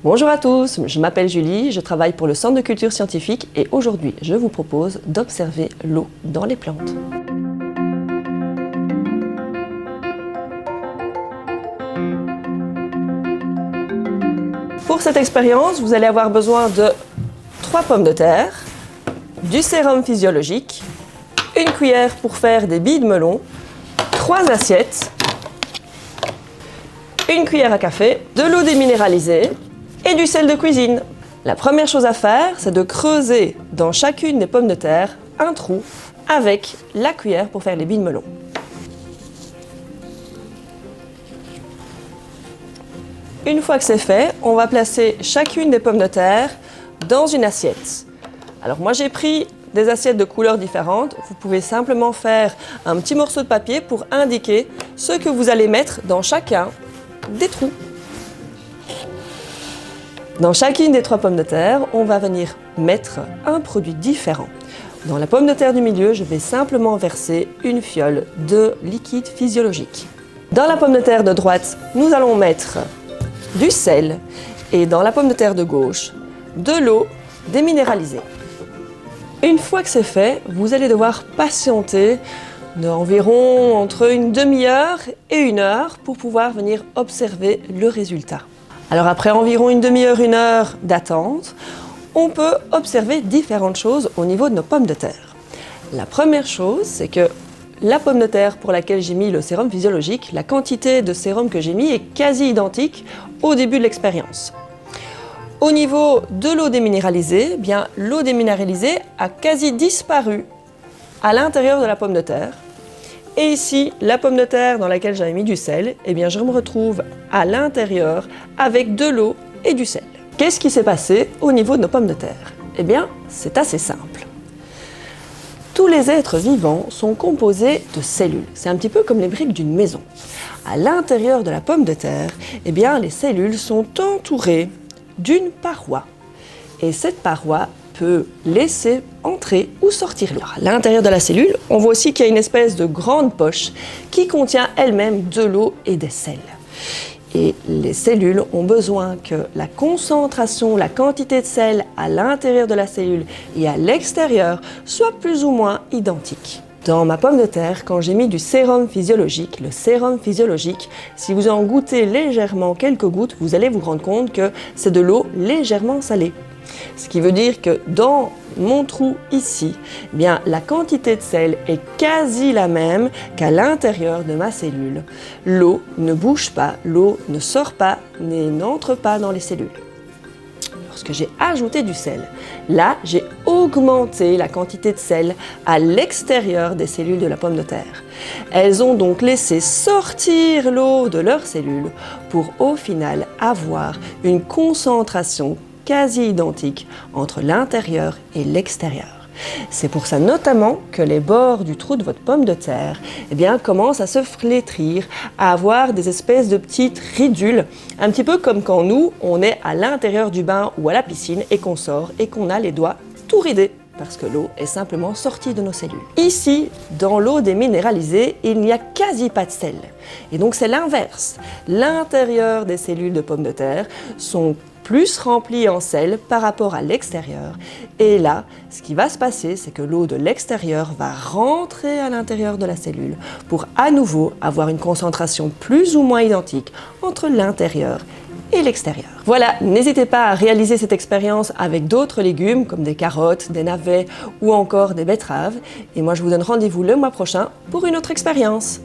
Bonjour à tous, je m'appelle Julie, je travaille pour le Centre de culture scientifique et aujourd'hui je vous propose d'observer l'eau dans les plantes. Pour cette expérience, vous allez avoir besoin de 3 pommes de terre, du sérum physiologique, une cuillère pour faire des billes de melon, 3 assiettes, une cuillère à café, de l'eau déminéralisée et du sel de cuisine. La première chose à faire, c'est de creuser dans chacune des pommes de terre un trou avec la cuillère pour faire les billes de melon. Une fois que c'est fait, on va placer chacune des pommes de terre dans une assiette. Alors moi j'ai pris des assiettes de couleurs différentes. Vous pouvez simplement faire un petit morceau de papier pour indiquer ce que vous allez mettre dans chacun des trous. Dans chacune des 3 pommes de terre, on va venir mettre un produit différent. Dans la pomme de terre du milieu, je vais simplement verser une fiole de liquide physiologique. Dans la pomme de terre de droite, nous allons mettre du sel et dans la pomme de terre de gauche, de l'eau déminéralisée. Une fois que c'est fait, vous allez devoir patienter d'environ entre une demi-heure et 1 heure pour pouvoir venir observer le résultat. Alors après environ une demi-heure, 1 heure d'attente, on peut observer différentes choses au niveau de nos pommes de terre. La première chose, c'est que la pomme de terre pour laquelle j'ai mis le sérum physiologique, la quantité de sérum que j'ai mis est quasi identique au début de l'expérience. Au niveau de l'eau déminéralisée, bien l'eau déminéralisée a quasi disparu à l'intérieur de la pomme de terre. Et ici, la pomme de terre dans laquelle j'avais mis du sel, eh bien je me retrouve à l'intérieur avec de l'eau et du sel. Qu'est-ce qui s'est passé au niveau de nos pommes de terre? Eh bien, c'est assez simple. Tous les êtres vivants sont composés de cellules. C'est un petit peu comme les briques d'une maison. À l'intérieur de la pomme de terre, eh bien les cellules sont entourées d'une paroi. Et cette paroi peut laisser entrer ou sortir l'eau. À l'intérieur de la cellule, on voit aussi qu'il y a une espèce de grande poche qui contient elle-même de l'eau et des sels. Et les cellules ont besoin que la concentration, la quantité de sel à l'intérieur de la cellule et à l'extérieur soit plus ou moins identique. Dans ma pomme de terre, quand j'ai mis du sérum physiologique, le sérum physiologique, si vous en goûtez légèrement quelques gouttes, vous allez vous rendre compte que c'est de l'eau légèrement salée. Ce qui veut dire que dans mon trou ici, eh bien, la quantité de sel est quasi la même qu'à l'intérieur de ma cellule. L'eau ne bouge pas, l'eau ne sort pas, n'entre pas dans les cellules. Lorsque j'ai ajouté du sel, là j'ai augmenté la quantité de sel à l'extérieur des cellules de la pomme de terre. Elles ont donc laissé sortir l'eau de leurs cellules pour au final avoir une concentration quasi identique entre l'intérieur et l'extérieur. C'est pour ça notamment que les bords du trou de votre pomme de terre eh bien, commencent à se flétrir, à avoir des espèces de petites ridules, un petit peu comme quand nous, on est à l'intérieur du bain ou à la piscine et qu'on sort et qu'on a les doigts tout ridés parce que l'eau est simplement sortie de nos cellules. Ici, dans l'eau déminéralisée, il n'y a quasi pas de sel. Et donc c'est l'inverse. L'intérieur des cellules de pommes de terre sont plus rempli en sel par rapport à l'extérieur. Et là, ce qui va se passer, c'est que l'eau de l'extérieur va rentrer à l'intérieur de la cellule pour à nouveau avoir une concentration plus ou moins identique entre l'intérieur et l'extérieur. Voilà, n'hésitez pas à réaliser cette expérience avec d'autres légumes comme des carottes, des navets ou encore des betteraves. Et moi, je vous donne rendez-vous le mois prochain pour une autre expérience.